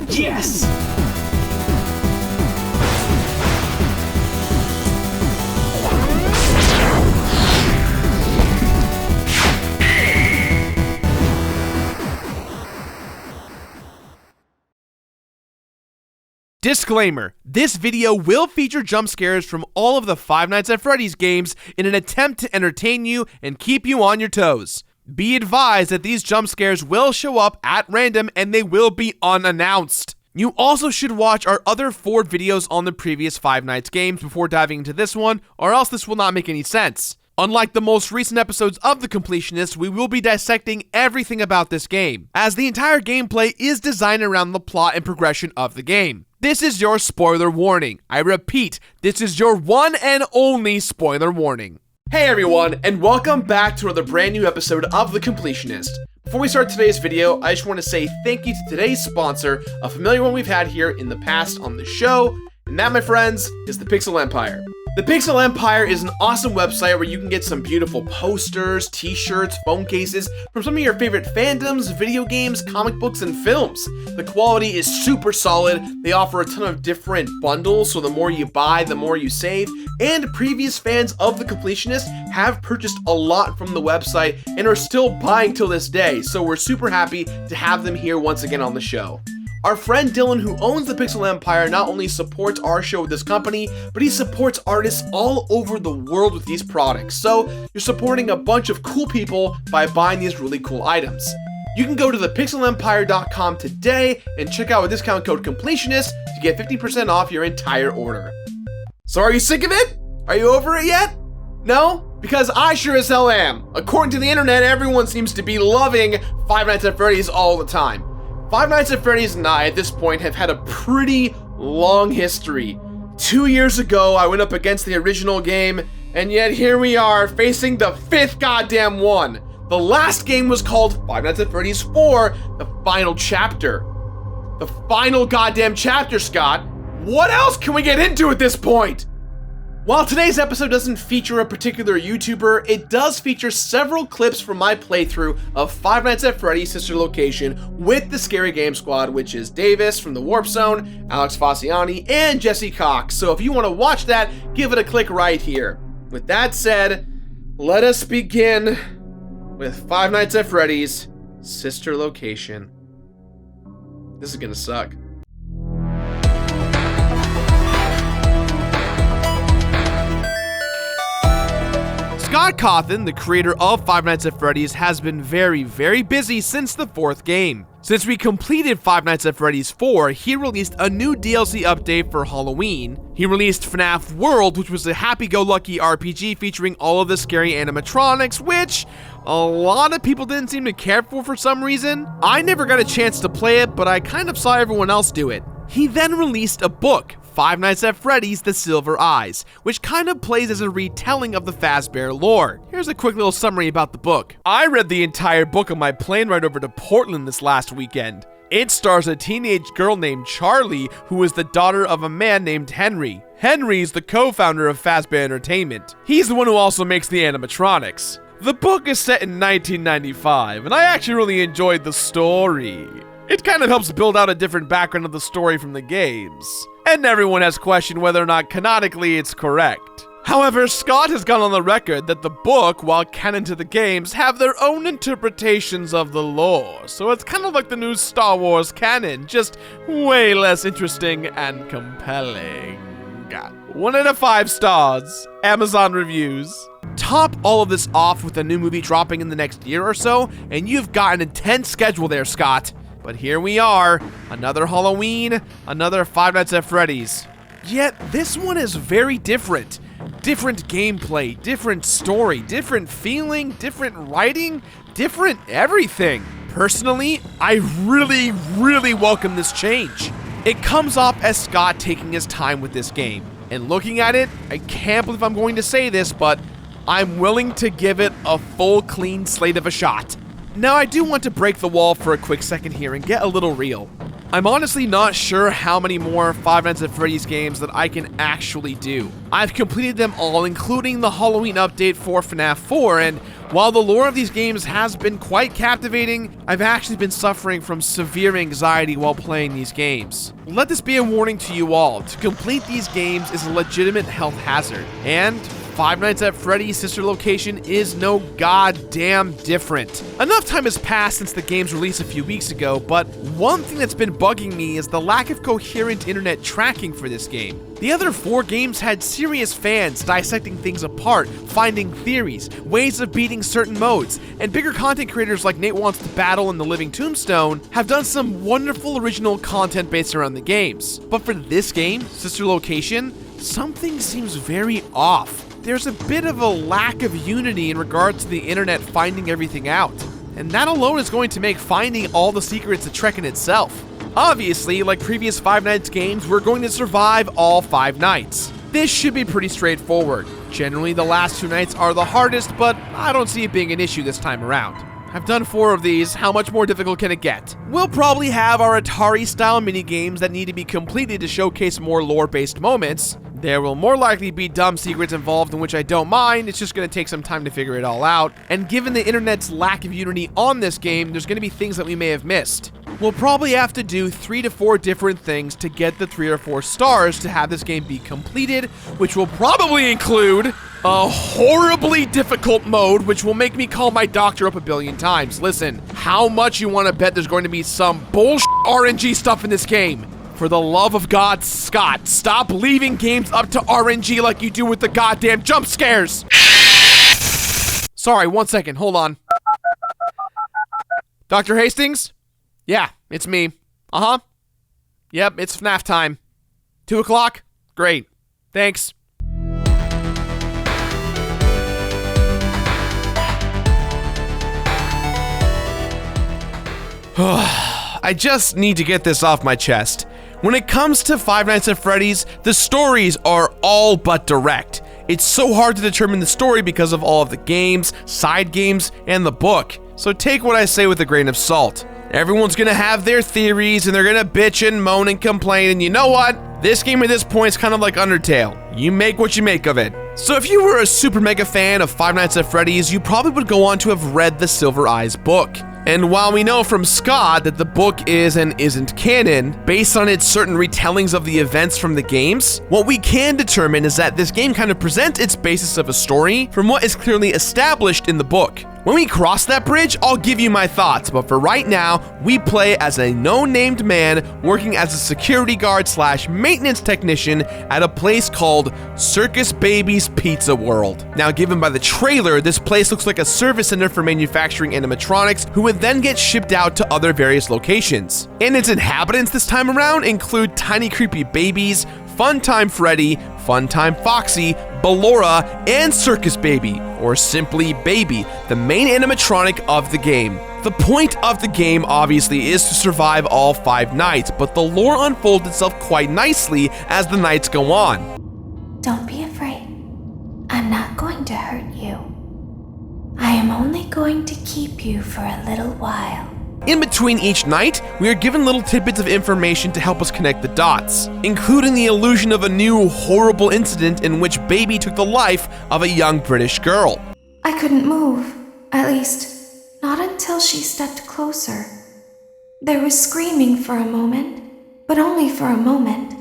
Yes! Disclaimer, this video will feature jump scares from all of the Five Nights at Freddy's games in an attempt to entertain you and keep you on your toes. Be advised that these jump scares will show up at random and they will be unannounced. You also should watch our other 4 videos on the previous Five Nights games before diving into this one, or else this will not make any sense. Unlike the most recent episodes of The Completionist, we will be dissecting everything about this game, as the entire gameplay is designed around the plot and progression of the game. This is your spoiler warning. I repeat, this is your one and only spoiler warning. Hey everyone, and welcome back to another brand new episode of The Completionist. Before we start today's video, I just want to say thank you to today's sponsor, a familiar one we've had here in the past on the show, and that, my friends, is the Pixel Empire. The Pixel Empire is an awesome website where you can get some beautiful posters, t-shirts, phone cases from some of your favorite fandoms, video games, comic books, and films. The quality is super solid. They offer a ton of different bundles, so the more you buy, the more you save. And previous fans of The Completionist have purchased a lot from the website and are still buying till this day, so we're super happy to have them here once again on the show. Our friend Dylan, who owns the Pixel Empire, not only supports our show with this company, but he supports artists all over the world with these products. So you're supporting a bunch of cool people by buying these really cool items. You can go to thepixelempire.com today and check out with discount code Completionist to get 50% off your entire order. So are you sick of it? Are you over it yet? No? Because I sure as hell am. According to the internet, everyone seems to be loving Five Nights at Freddy's all the time. Five Nights at Freddy's and I, at this point, have had a pretty long history. 2 years ago, I went up against the original game, and yet here we are, facing the 5th goddamn one. The last game was called Five Nights at Freddy's 4, the final chapter. The final goddamn chapter, Scott. What else can we get into at this point? While today's episode doesn't feature a particular YouTuber, it does feature several clips from my playthrough of Five Nights at Freddy's Sister Location with the Scary Game Squad, which is Davis from the Warp Zone, Alex Faciani, and Jesse Cox. So if you want to watch that, give it a click right here. With that said, let us begin with Five Nights at Freddy's Sister Location. This is gonna suck. Scott Cawthon, the creator of Five Nights at Freddy's, has been very busy since the 4th game. Since we completed Five Nights at Freddy's 4, he released a new DLC update for Halloween. He released FNAF World, which was a happy-go-lucky RPG featuring all of the scary animatronics, which a lot of people didn't seem to care for some reason. I never got a chance to play it, but I kind of saw everyone else do it. He then released a book, Five Nights at Freddy's The Silver Eyes, which kind of plays as a retelling of the Fazbear lore. Here's a quick little summary about the book. I read the entire book on my plane ride over to Portland this last weekend. It stars a teenage girl named Charlie, who is the daughter of a man named Henry. Henry's the co-founder of Fazbear Entertainment. He's the one who also makes the animatronics. The book is set in 1995, and I actually really enjoyed the story. It kind of helps build out a different background of the story from the games. And everyone has questioned whether or not canonically it's correct. However, Scott has gone on the record that the book, while canon to the games, have their own interpretations of the lore. So it's kind of like the new Star Wars canon, just way less interesting and compelling. 1 out of 5 stars. Amazon reviews. Top all of this off with a new movie dropping in the next year or so, and you've got an intense schedule there, Scott. But here we are, another Halloween, another Five Nights at Freddy's. Yet this one is very different. Different gameplay, different story, different feeling, different writing, different everything. Personally, I really welcome this change. It comes off as Scott taking his time with this game. And looking at it, I can't believe I'm going to say this, but I'm willing to give it a full clean slate of a shot. Now, I do want to break the wall for a quick second here and get a little real. I'm honestly not sure how many more Five Nights at Freddy's games that I can actually do. I've completed them all, including the Halloween update for FNAF 4, and while the lore of these games has been quite captivating, I've actually been suffering from severe anxiety while playing these games. Let this be a warning to you all. To complete these games is a legitimate health hazard, and Five Nights at Freddy's sister location is no goddamn different. Enough time has passed since the game's release a few weeks ago, but one thing that's been bugging me is the lack of coherent internet tracking for this game. The other 4 games had serious fans dissecting things apart, finding theories, ways of beating certain modes, and bigger content creators like Nate Wants to Battle and The Living Tombstone have done some wonderful original content based around the games. But for this game, Sister Location, something seems very off. There's a bit of a lack of unity in regards to the internet finding everything out, and that alone is going to make finding all the secrets a trek in itself. Obviously, like previous Five Nights games, we're going to survive all 5 nights. This should be pretty straightforward. Generally, the last 2 nights are the hardest, but I don't see it being an issue this time around. I've done 4 of these, how much more difficult can it get? We'll probably have our Atari-style minigames that need to be completed to showcase more lore-based moments. There will more likely be dumb secrets involved, in which I don't mind. It's just going to take some time to figure it all out. And given the internet's lack of unity on this game, there's going to be things that we may have missed. We'll probably have to do 3 to 4 different things to get the 3 or 4 stars to have this game be completed, which will probably include a horribly difficult mode, which will make me call my doctor up a billion times. Listen, how much you want to bet there's going to be some bullshit RNG stuff in this game? For the love of God, Scott, stop leaving games up to RNG like you do with the goddamn jump scares! Sorry, 1 second, hold on. Dr. Hastings? Yeah, it's me. Uh-huh. Yep, it's FNAF time. 2 o'clock? Great. Thanks. I just need to get this off my chest. When it comes to Five Nights at Freddy's, the stories are all but direct. It's so hard to determine the story because of all of the games, side games, and the book. So take what I say with a grain of salt. Everyone's gonna have their theories, and they're gonna bitch and moan and complain, and you know what? This game at this point is kind of like Undertale. You make what you make of it. So if you were a super mega fan of Five Nights at Freddy's, you probably would go on to have read the Silver Eyes book. And while we know from Scott that the book is and isn't canon, based on its certain retellings of the events from the games, what we can determine is that this game kind of presents its basis of a story from what is clearly established in the book. When we cross that bridge, I'll give you my thoughts, but for right now, we play as a no-named man working as a security guard / maintenance technician at a place called Circus Baby's Pizza World. Now, given by the trailer, this place looks like a service center for manufacturing animatronics who would then get shipped out to other various locations. And its inhabitants this time around include tiny creepy babies, Funtime Freddy, Funtime Foxy, Ballora, and Circus Baby, or simply Baby, the main animatronic of the game. The point of the game, obviously, is to survive all 5 nights, but the lore unfolds itself quite nicely as the nights go on. Don't be afraid. I'm not going to hurt you. I am only going to keep you for a little while. In between each night, we are given little tidbits of information to help us connect the dots, including the illusion of a new, horrible incident in which Baby took the life of a young British girl. I couldn't move, at least, not until she stepped closer. There was screaming for a moment, but only for a moment.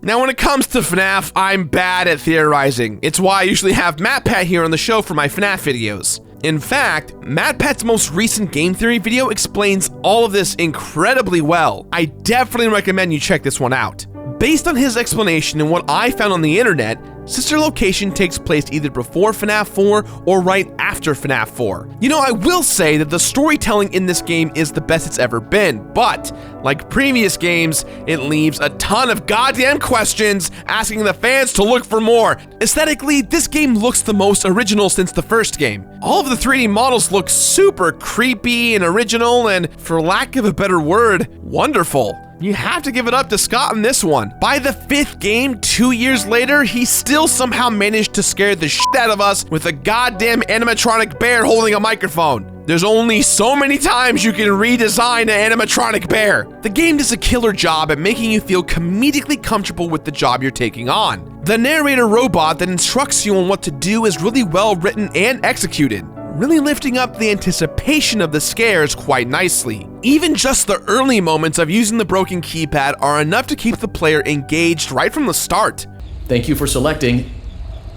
Now, when it comes to FNAF, I'm bad at theorizing. It's why I usually have MatPat here on the show for my FNAF videos. In fact, MatPat's most recent game theory video explains all of this incredibly well. I definitely recommend you check this one out. Based on his explanation and what I found on the internet, Sister Location takes place either before FNAF 4 or right after FNAF 4. You know, I will say that the storytelling in this game is the best it's ever been, but like previous games, it leaves a ton of goddamn questions, asking the fans to look for more. Aesthetically, this game looks the most original since the first game. All of the 3D models look super creepy and original and, for lack of a better word, wonderful. You have to give it up to Scott on this one. By the 5th game, 2 years later, he still somehow managed to scare the shit out of us with a goddamn animatronic bear holding a microphone. There's only so many times you can redesign an animatronic bear. The game does a killer job at making you feel comedically comfortable with the job you're taking on. The narrator robot that instructs you on what to do is really well written and executed, really lifting up the anticipation of the scares quite nicely. Even just the early moments of using the broken keypad are enough to keep the player engaged right from the start. Thank you for selecting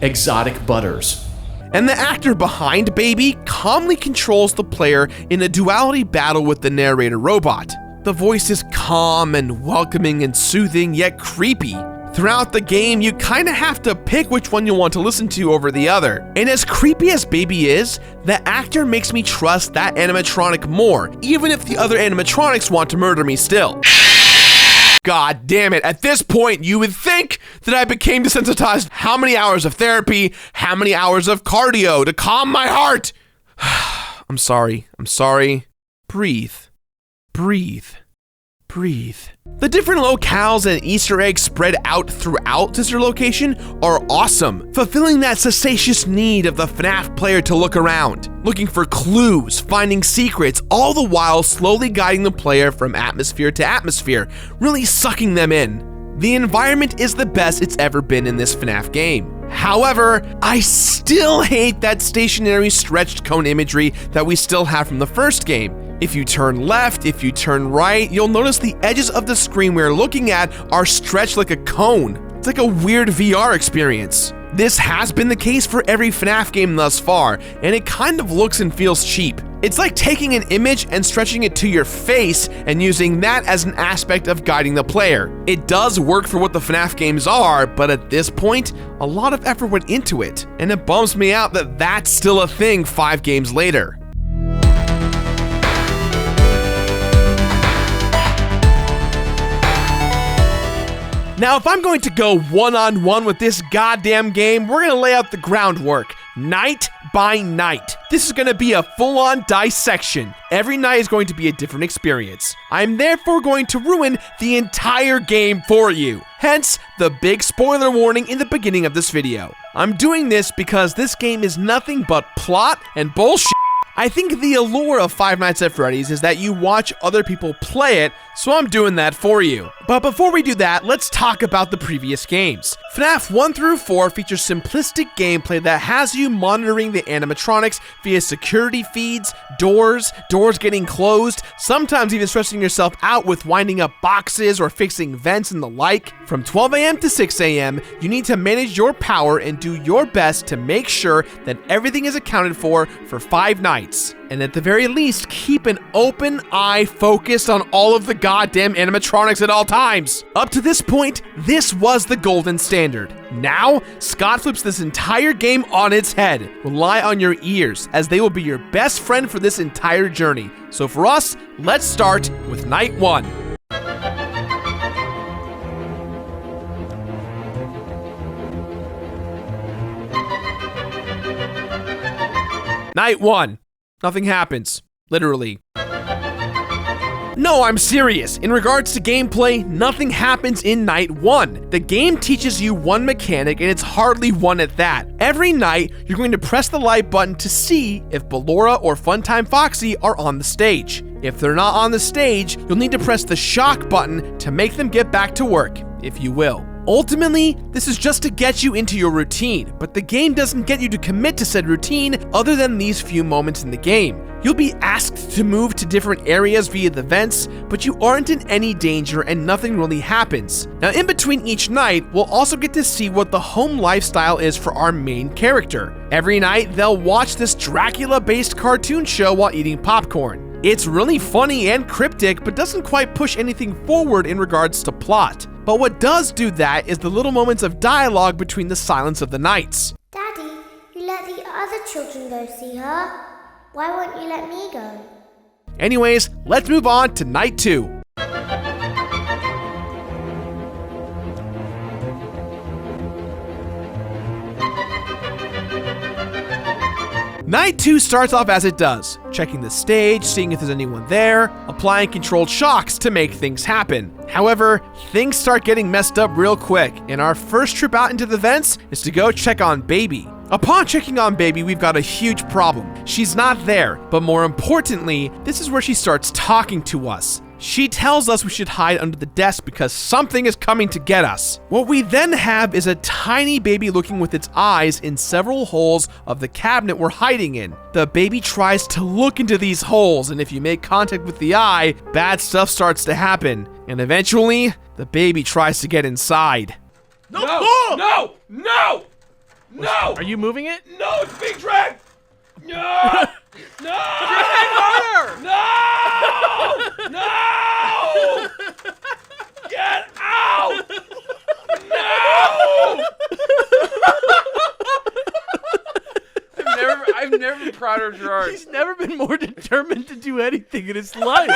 Exotic Butters. And the actor behind Baby calmly controls the player in a duality battle with the narrator robot. The voice is calm and welcoming and soothing, yet creepy. Throughout the game, you kinda have to pick which one you want to listen to over the other. And as creepy as Baby is, the actor makes me trust that animatronic more, even if the other animatronics want to murder me still. God damn it, at this point, you would think that I became desensitized. How many hours of therapy, how many hours of cardio to calm my heart? I'm sorry. Breathe. Breathe. The different locales and Easter eggs spread out throughout Sister Location are awesome, fulfilling that sagacious need of the FNAF player to look around, looking for clues, finding secrets, all the while slowly guiding the player from atmosphere to atmosphere, really sucking them in. The environment is the best it's ever been in this FNAF game. However, I still hate that stationary stretched cone imagery that we still have from the first game. If you turn left, if you turn right, you'll notice the edges of the screen we're looking at are stretched like a cone. It's like a weird VR experience. This has been the case for every FNAF game thus far, and it kind of looks and feels cheap. It's like taking an image and stretching it to your face and using that as an aspect of guiding the player. It does work for what the FNAF games are, but at this point, a lot of effort went into it, and it bums me out that that's still a thing 5 games later. Now, if I'm going to go one-on-one with this goddamn game, we're gonna lay out the groundwork, night by night. This is gonna be a full-on dissection. Every night is going to be a different experience. I'm therefore going to ruin the entire game for you. Hence, the big spoiler warning in the beginning of this video. I'm doing this because this game is nothing but plot and bullshit. I think the allure of Five Nights at Freddy's is that you watch other people play it, so I'm doing that for you. But before we do that, let's talk about the previous games. FNAF 1 through 4 features simplistic gameplay that has you monitoring the animatronics via security feeds, doors getting closed, sometimes even stressing yourself out with winding up boxes or fixing vents and the like. From 12 a.m. to 6 a.m., you need to manage your power and do your best to make sure that everything is accounted for 5 nights. And at the very least, keep an open eye focused on all of the goddamn animatronics at all times. Up to this point, this was the golden standard. Now, Scott flips this entire game on its head. Rely on your ears, as they will be your best friend for this entire journey. So for us, let's start with Night 1. Night 1. Nothing happens. Literally. No, I'm serious. In regards to gameplay, nothing happens in Night 1. The game teaches you one mechanic, and it's hardly one at that. Every night, you're going to press the light button to see if Ballora or Funtime Foxy are on the stage. If they're not on the stage, you'll need to press the shock button to make them get back to work, if you will. Ultimately, this is just to get you into your routine, but the game doesn't get you to commit to said routine other than these few moments in the game. You'll be asked to move to different areas via the vents, but you aren't in any danger and nothing really happens. Now, in between each night, we'll also get to see what the home lifestyle is for our main character. Every night, they'll watch this Dracula-based cartoon show while eating popcorn. It's really funny and cryptic, but doesn't quite push anything forward in regards to plot. But what does do that is the little moments of dialogue between the silence of the nights. Daddy, you let the other children go see her. Why won't you let me go? Anyways, let's move on to Night 2. Night 2 starts off as it does, checking the stage, seeing if there's anyone there, applying controlled shocks to make things happen. However, things start getting messed up real quick, and our first trip out into the vents is to go check on Baby. Upon checking on Baby, we've got a huge problem. She's not there, but more importantly, this is where she starts talking to us. She tells us we should hide under the desk because something is coming to get us. What we then have is a tiny baby looking with its eyes in several holes of the cabinet we're hiding in. The baby tries to look into these holes, and if you make contact with the eye, bad stuff starts to happen. And eventually, the baby tries to get inside. No! No! No! No! Are you moving it? No, it's being dragged! No! No! Harder! No! No! Get out! No! I've never been prouder of Gerard. He's never been more determined to do anything in his life.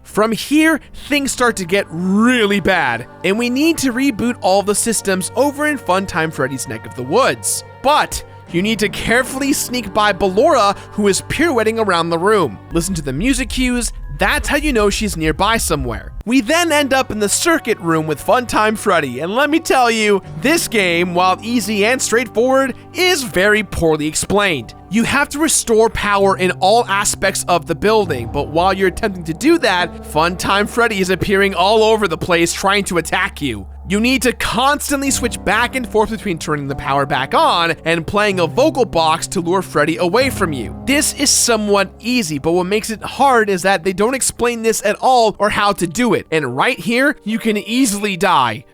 From here, things start to get really bad, and we need to reboot all the systems over in Funtime Freddy's neck of the woods. But you need to carefully sneak by Ballora, who is pirouetting around the room. Listen to the music cues. That's how you know she's nearby somewhere. We then end up in the circuit room with Funtime Freddy, and let me tell you, this game, while easy and straightforward, is very poorly explained. You have to restore power in all aspects of the building, but while you're attempting to do that, Funtime Freddy is appearing all over the place trying to attack you. You need to constantly switch back and forth between turning the power back on and playing a vocal box to lure Freddy away from you. This is somewhat easy, but what makes it hard is that they don't explain this at all or how to do it. And right here, you can easily die.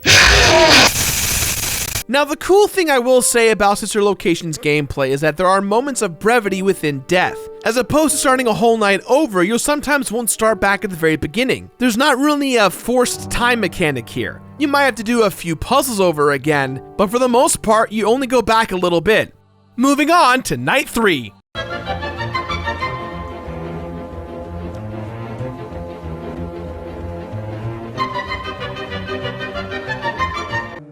Now, the cool thing I will say about Sister Location's gameplay is that there are moments of brevity within death. As opposed to starting a whole night over, you'll sometimes won't start back at the very beginning. There's not really a forced time mechanic here. You might have to do a few puzzles over again, but for the most part, you only go back a little bit. Moving on to night 3.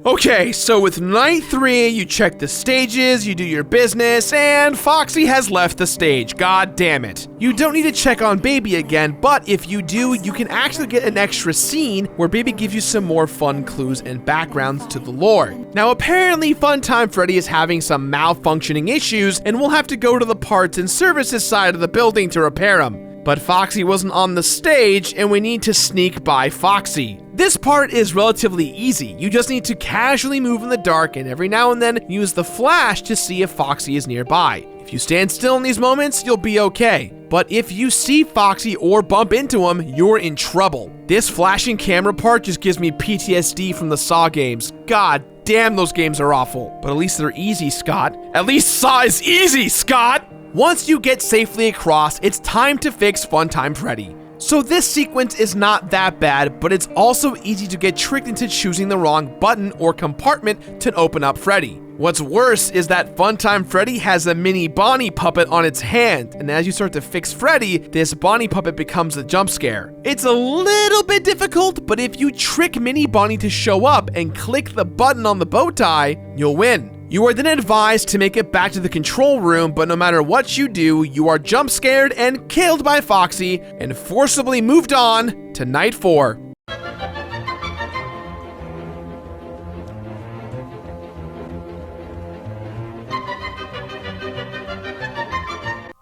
Okay, so with night 3, you check the stages, you do your business, and Foxy has left the stage. God damn it. You don't need to check on Baby again, but if you do, you can actually get an extra scene where Baby gives you some more fun clues and backgrounds to the lore. Now, apparently, Funtime Freddy is having some malfunctioning issues, and we'll have to go to the parts and services side of the building to repair them. But Foxy wasn't on the stage, and we need to sneak by Foxy. This part is relatively easy. You just need to casually move in the dark and every now and then use the flash to see if Foxy is nearby. If you stand still in these moments, you'll be okay. But if you see Foxy or bump into him, you're in trouble. This flashing camera part just gives me PTSD from the Saw games. God damn, those games are awful. But at least they're easy, Scott. At least Saw is easy, Scott! Once you get safely across, it's time to fix Funtime Freddy. So this sequence is not that bad, but it's also easy to get tricked into choosing the wrong button or compartment to open up Freddy. What's worse is that Funtime Freddy has a mini Bonnie puppet on its hand, and as you start to fix Freddy, this Bonnie puppet becomes a jump scare. It's a little bit difficult, but if you trick Mini Bonnie to show up and click the button on the bow tie, you'll win. You are then advised to make it back to the control room, but no matter what you do, you are jump scared and killed by Foxy and forcibly moved on to night 4.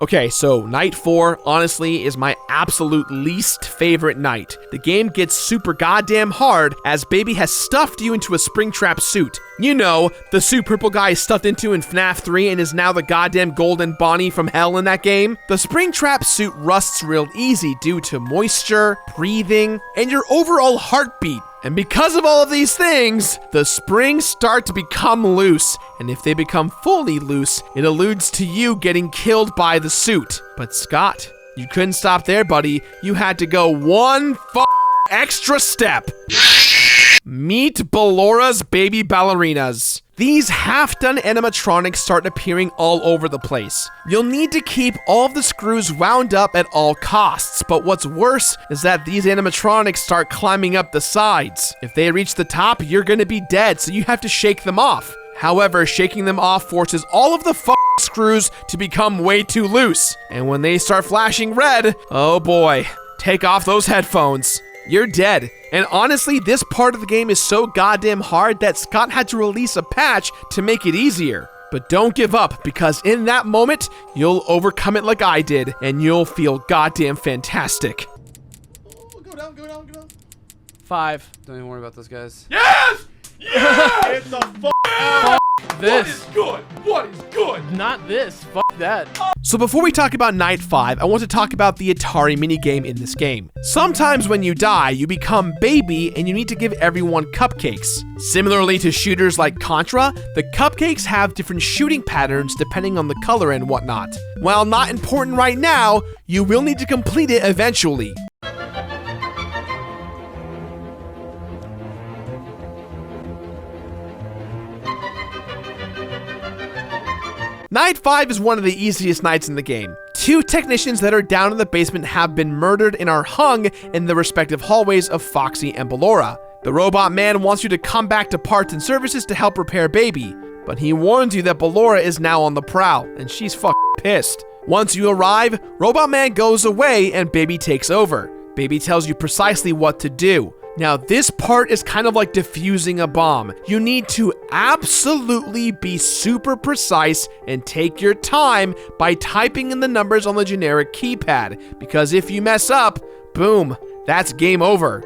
Okay, so night 4, honestly, is my absolute least favorite night. The game gets super goddamn hard as Baby has stuffed you into a Springtrap suit. You know, the suit Purple Guy is stuffed into in FNAF 3 and is now the goddamn golden Bonnie from hell in that game. The Springtrap suit rusts real easy due to moisture, breathing, and your overall heartbeat. And because of all of these things, the springs start to become loose, and if they become fully loose, it alludes to you getting killed by the suit. But Scott, you couldn't stop there, buddy. You had to go one extra step. Meet Ballora's baby ballerinas. These half-done animatronics start appearing all over the place. You'll need to keep all of the screws wound up at all costs, but what's worse is that these animatronics start climbing up the sides. If they reach the top, you're gonna be dead, so you have to shake them off. However, shaking them off forces all of the screws to become way too loose. And when they start flashing red, oh boy, take off those headphones. You're dead. And honestly, this part of the game is so goddamn hard that Scott had to release a patch to make it easier. But don't give up, because in that moment, you'll overcome it like I did, and you'll feel goddamn fantastic. Go down, go down, go down. 5. Don't even worry about those guys. Yes! Yes! It's a fuck. This. Good? What is good? Not this. Fuck that. So before we talk about Night 5, I want to talk about the Atari minigame in this game. Sometimes when you die, you become baby and you need to give everyone cupcakes. Similarly to shooters like Contra, the cupcakes have different shooting patterns depending on the color and whatnot. While not important right now, you will need to complete it eventually. Night 5 is one of the easiest nights in the game. 2 technicians that are down in the basement have been murdered and are hung in the respective hallways of Foxy and Ballora. The robot man wants you to come back to parts and services to help repair Baby, but he warns you that Ballora is now on the prowl, and she's fucking pissed. Once you arrive, Robot Man goes away and Baby takes over. Baby tells you precisely what to do. Now, this part is kind of like defusing a bomb. You need to absolutely be super precise and take your time by typing in the numbers on the generic keypad, because if you mess up, boom, that's game over.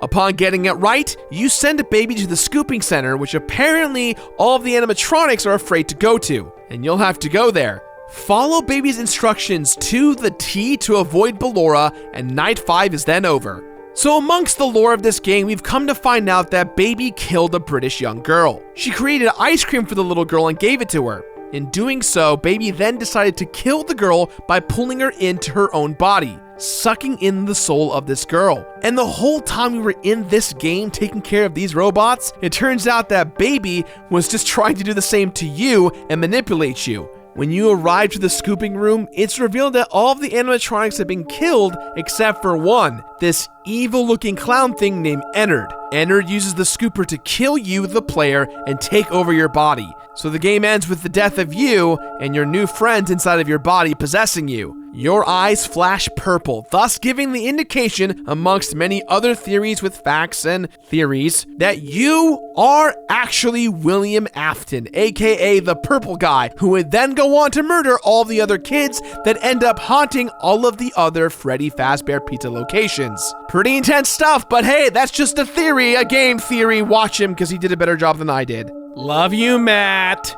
Upon getting it right, you send Baby to the scooping center, which apparently all of the animatronics are afraid to go to, and you'll have to go there. Follow Baby's instructions to the T to avoid Ballora, and Night 5 is then over. So amongst the lore of this game, we've come to find out that Baby killed a British young girl. She created ice cream for the little girl and gave it to her. In doing so, Baby then decided to kill the girl by pulling her into her own body, sucking in the soul of this girl. And the whole time we were in this game taking care of these robots, it turns out that Baby was just trying to do the same to you and manipulate you. When you arrive to the scooping room, it's revealed that all of the animatronics have been killed except for one, this evil-looking clown thing named Ennard. Ennard uses the scooper to kill you, the player, and take over your body. So the game ends with the death of you and your new friends inside of your body possessing you. Your eyes flash purple, thus giving the indication, amongst many other theories with facts and theories, that you are actually William Afton, aka the purple guy, who would then go on to murder all the other kids that end up haunting all of the other Freddy Fazbear Pizza locations. Pretty intense stuff, but hey, that's just a theory, a game theory. Watch him because he did a better job than I did. Love you, Matt.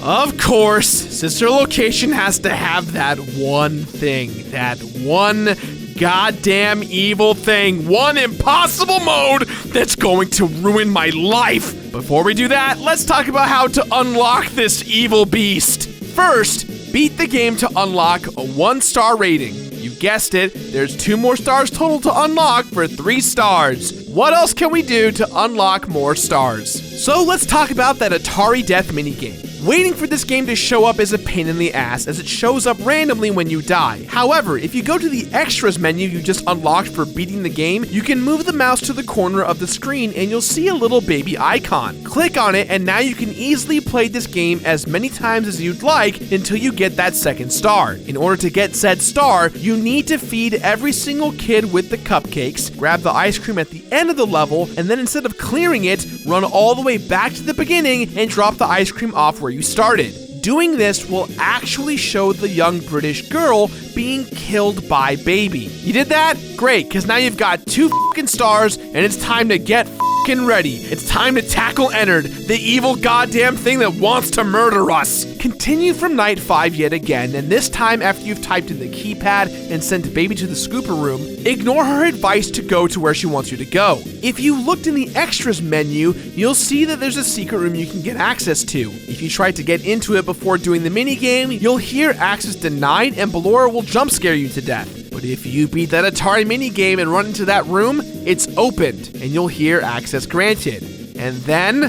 Of course, Sister Location has to have that one thing, that one goddamn evil thing, one impossible mode that's going to ruin my life. Before we do that, let's talk about how to unlock this evil beast. First, beat the game to unlock a 1-star rating. You guessed it, there's 2 more stars total to unlock for 3 stars. What else can we do to unlock more stars? So let's talk about that Atari Death minigame. Waiting for this game to show up is a pain in the ass, as it shows up randomly when you die. However, if you go to the extras menu you just unlocked for beating the game, you can move the mouse to the corner of the screen and you'll see a little baby icon. Click on it and now you can easily play this game as many times as you'd like until you get that 2nd star. In order to get said star, you need to feed every single kid with the cupcakes, grab the ice cream at the end of the level, and then instead of clearing it, run all the way back to the beginning and drop the ice cream off where you started. Doing this will actually show the young British girl being killed by Baby. You did that? Great, because now you've got 2 fucking stars and it's time to get fucking ready. It's time to tackle Ennard, the evil goddamn thing that wants to murder us. Continue from Night 5 yet again, and this time after you've typed in the keypad and sent Baby to the scooper room, ignore her advice to go to where she wants you to go. If you looked in the extras menu, you'll see that there's a secret room you can get access to. If you try to get into it before doing the minigame, you'll hear access denied and Ballora will jump scare you to death. But if you beat that Atari minigame and run into that room, it's opened and you'll hear access granted. And then,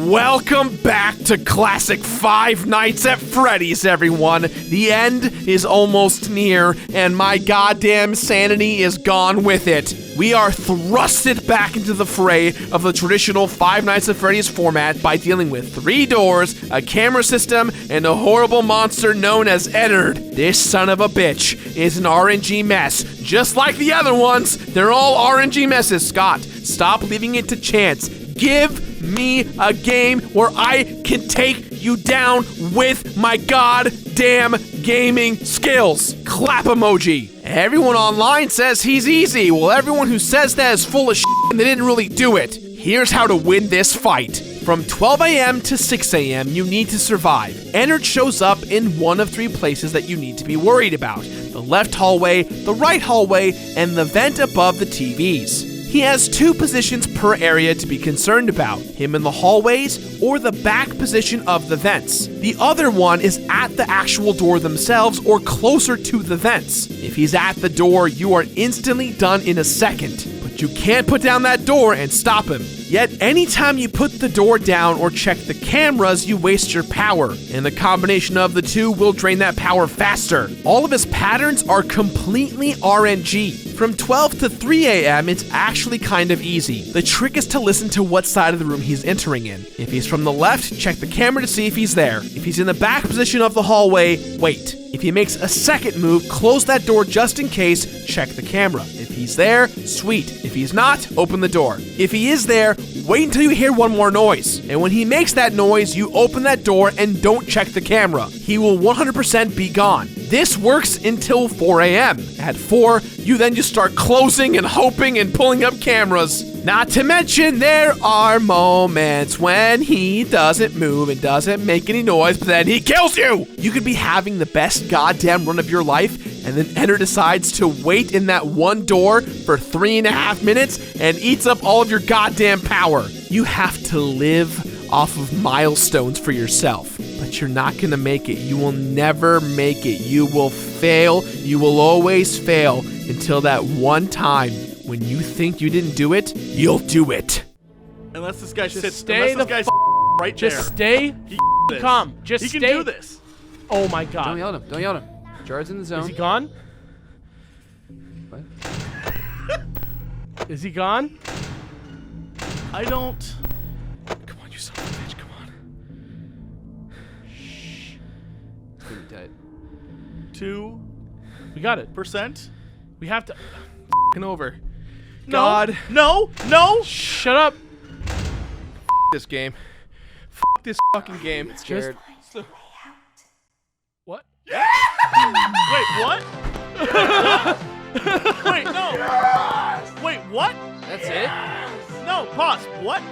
Welcome back to classic Five Nights at Freddy's, everyone. The end is almost near, and my goddamn sanity is gone with it. We are thrusted back into the fray of the traditional Five Nights at Freddy's format by dealing with 3 doors, a camera system, and a horrible monster known as Ennard. This son of a bitch is an RNG mess. Just like the other ones, they're all RNG messes. Scott, stop leaving it to chance. Give me a game where I can take you down with my goddamn gaming skills. Clap emoji. Everyone online says he's easy. Well, everyone who says that is full of shit and they didn't really do it. Here's how to win this fight. From 12 a.m. to 6 a.m., you need to survive. Ennard shows up in one of 3 places that you need to be worried about. The left hallway, the right hallway, and the vent above the TVs. He has 2 positions per area to be concerned about, him in the hallways or the back position of the vents. The other one is at the actual door themselves or closer to the vents. If he's at the door, you are instantly done in a second, but you can't put down that door and stop him. Yet anytime you put the door down or check the cameras, you waste your power, and the combination of the 2 will drain that power faster. All of his patterns are completely RNG. From 12 to 3 a.m., it's actually kind of easy. The trick is to listen to what side of the room he's entering in. If he's from the left, check the camera to see if he's there. If he's in the back position of the hallway, wait. If he makes a second move, close that door just in case, check the camera. If he's there, sweet. If he's not, open the door. If he is there, wait until you hear one more noise. And when he makes that noise, you open that door and don't check the camera. He will 100% be gone. This works until 4 a.m. At 4, you then just start closing and hoping and pulling up cameras. Not to mention, there are moments when he doesn't move and doesn't make any noise, but then he kills you! You could be having the best goddamn run of your life, and then Ennard decides to wait in that one door for 3.5 minutes and eats up all of your goddamn power. You have to live off of milestones for yourself, but you're not gonna make it. You will never make it. You will fail. You will always fail until that one time when you think you didn't do it, you'll do it. Unless this guy sits, stay unless this the guy's right there. Just stay calm. Just he stay. can do this. Oh my god. Don't yell at him. Don't yell at him. Jared's in the zone. Is he gone? What? Is he gone? I don't. Come on, you son of a bitch, come on. It's gonna be tight. 2%. We got it. We have to. Over. No. God. No. Shut up. This game. This fucking game. It's Jared. What? Wait, what? Wait, no. Yes! Wait, what? That's it? No, pause. What?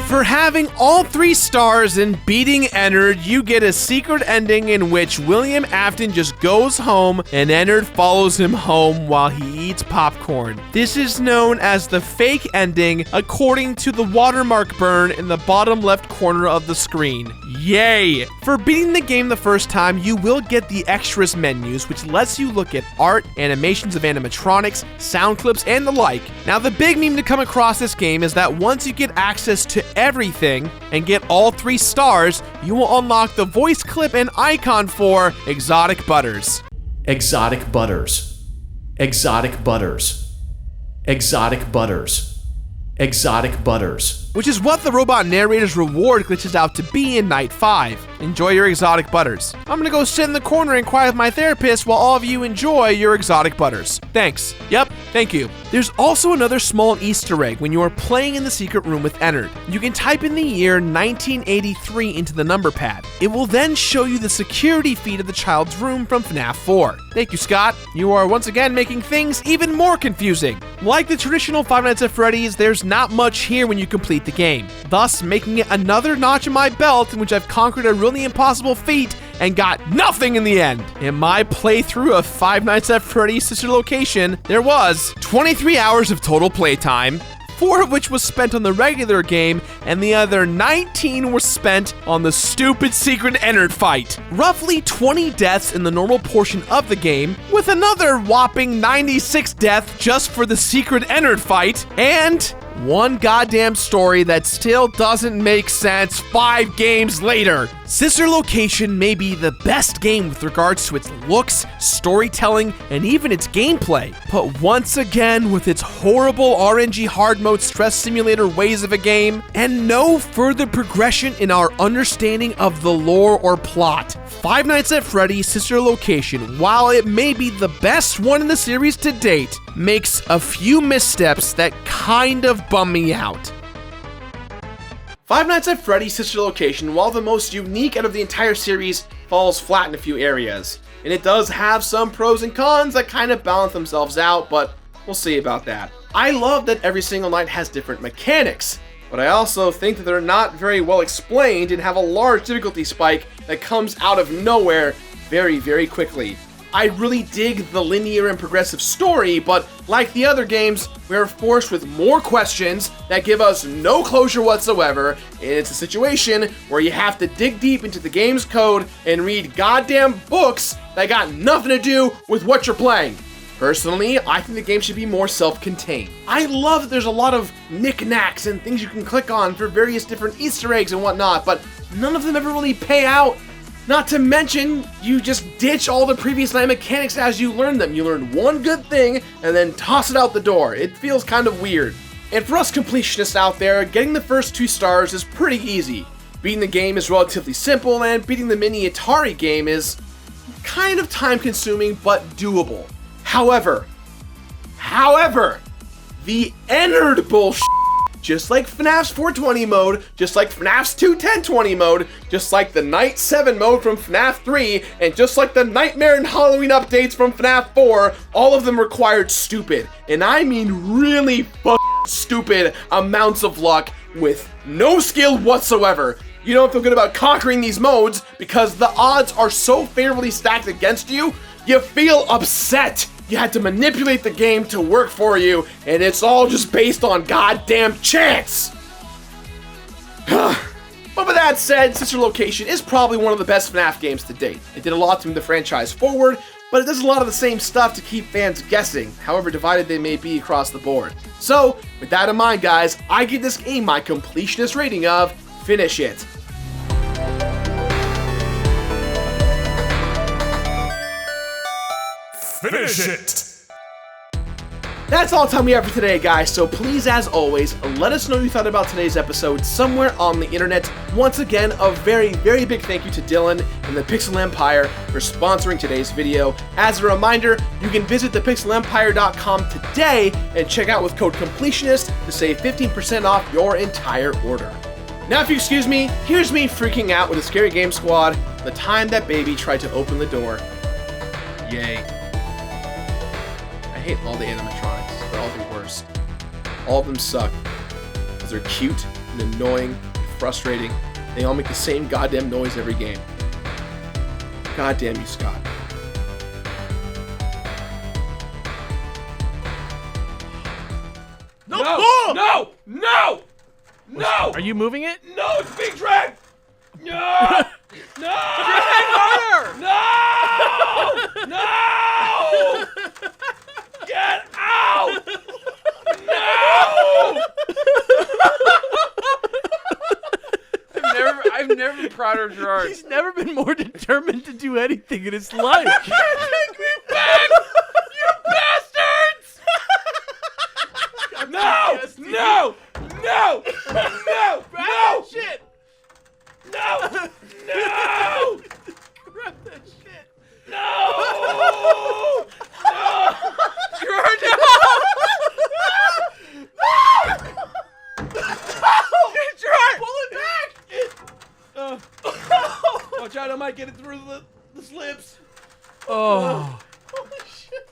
For having all 3 stars and beating Ennard, you get a secret ending in which William Afton just goes home and Ennard follows him home while he eats popcorn. This is known as the fake ending according to the watermark burn in the bottom left corner of the screen. Yay! For beating the game the first time, you will get the extras menus, which lets you look at art, animations of animatronics, sound clips, and the like. Now, the big meme to come across this game is that once you get access to everything and get all 3 stars, you will unlock the voice clip and icon for Exotic Butters. Exotic butters. Exotic butters. Exotic butters. Exotic butters. Which is what the robot narrator's reward glitches out to be in Night 5. Enjoy your exotic butters. I'm gonna go sit in the corner and cry with my therapist while all of you enjoy your exotic butters. Thanks. Yep, thank you. There's also another small Easter egg when you are playing in the secret room with Ennard. You can type in the year 1983 into the number pad. It will then show you the security feed of the child's room from FNAF 4. Thank you, Scott. You are once again making things even more confusing. Like the traditional Five Nights at Freddy's, there's not much here when you complete the game, thus making it another notch in my belt in which I've conquered a really impossible feat and got nothing in the end. In my playthrough of Five Nights at Freddy's Sister Location, there was 23 hours of total playtime, 4 of which was spent on the regular game, and the other 19 were spent on the stupid secret Ennard fight. Roughly 20 deaths in the normal portion of the game, with another whopping 96 deaths just for the secret Ennard fight, and one goddamn story that still doesn't make sense 5 games later. Sister Location may be the best game with regards to its looks, storytelling, and even its gameplay. But once again, with its horrible RNG hard mode stress simulator ways of a game, and no further progression in our understanding of the lore or plot, Five Nights at Freddy's Sister Location, while it may be the best one in the series to date, makes a few missteps that kind of bum me out. Five Nights at Freddy's Sister Location, while the most unique out of the entire series, falls flat in a few areas. And it does have some pros and cons that kind of balance themselves out, but we'll see about that. I love that every single night has different mechanics, but I also think that they're not very well explained and have a large difficulty spike that comes out of nowhere very, very quickly. I really dig the linear and progressive story, but like the other games, we are forced with more questions that give us no closure whatsoever, and it's a situation where you have to dig deep into the game's code and read goddamn books that got nothing to do with what you're playing. Personally, I think the game should be more self-contained. I love that there's a lot of knickknacks and things you can click on for various different Easter eggs and whatnot, but none of them ever really pay out. Not to mention, you just ditch all the previous night mechanics as you learn them. You learn one good thing and then toss it out the door. It feels kind of weird. And for us completionists out there, getting the first 2 stars is pretty easy. Beating the game is relatively simple, and beating the mini Atari game is kind of time consuming but doable. However, the Ennard bullshit, just like FNAF's 420 mode, just like FNAF's 21020 mode, just like the Night 7 mode from FNAF 3, and just like the Nightmare and Halloween updates from FNAF 4, all of them required stupid, and I mean really stupid amounts of luck with no skill whatsoever. You don't feel good about conquering these modes because the odds are so favorably stacked against you, you feel upset. You had to manipulate the game to work for you, and it's all just based on goddamn chance. But with that said, Sister Location is probably one of the best FNAF games to date. It did a lot to move the franchise forward, but it does a lot of the same stuff to keep fans guessing, however divided they may be across the board. So, with that in mind, guys, I give this game my completionist rating of finish it. Finish it! That's all the time we have for today, guys, so please, as always, let us know what you thought about today's episode somewhere on the internet. Once again, a very, very big thank you to Dylan and the Pixel Empire for sponsoring today's video. As a reminder, you can visit thepixelempire.com today and check out with code Completionist to save 15% off your entire order. Now, if you excuse me, here's me freaking out with the Scary Game Squad, the time that baby tried to open the door. Yay. I hate all the animatronics. They're all the worst. All of them suck. Because they're cute and annoying and frustrating. They all make the same goddamn noise every game. Goddamn you, Scott. No! Oh! No! No! No! Are you moving it? No, it's being dragged! No! No! Drag harder! No! No! Get out! No! I've never been prouder of Gerard. He's never been more determined to do anything in his life. Take me back! You bastards! No! No! No! No! No! Shit! No! No! Grab that shit. No! No! Gerard, no! Gerard! Pull it back! Watch out, I might get it through the slips. Oh. Holy shit.